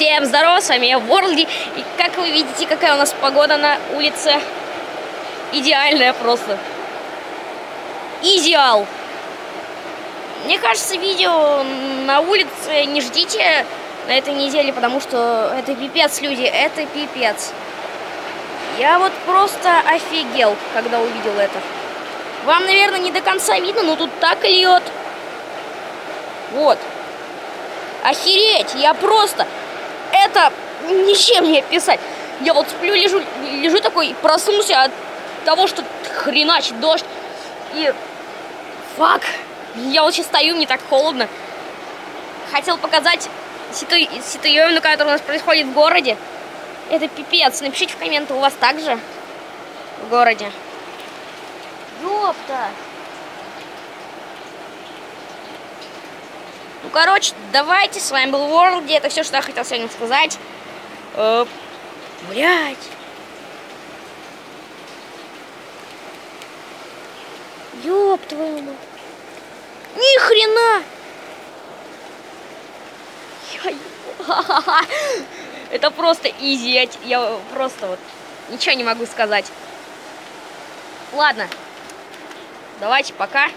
Всем здорова, с вами я, Ворлди. И как вы видите, какая у нас погода на улице. Идеальная просто. Идеал. Мне кажется, видео на улице не ждите на этой неделе, потому что это пипец, люди, это пипец. Я вот просто офигел, когда увидел это. Вам, наверное, не до конца видно, но тут так льет. Вот. Охереть, я просто... Это ничем не описать. Я вот сплю, лежу такой, проснулся от того, что хреначит дождь. И... Фак. Я вот сейчас стою, мне так холодно. Хотел показать ситуацию, которая у нас происходит в городе. Это пипец. Напишите в комменты, у вас так же в городе. Ёпта. Ну, короче, давайте, с вами был Ворлди. Это все, что я хотел сегодня сказать. Блять. Ёб твою мать. Ни хрена. Это просто изи. Я просто вот ничего не могу сказать. Ладно. Давайте, пока.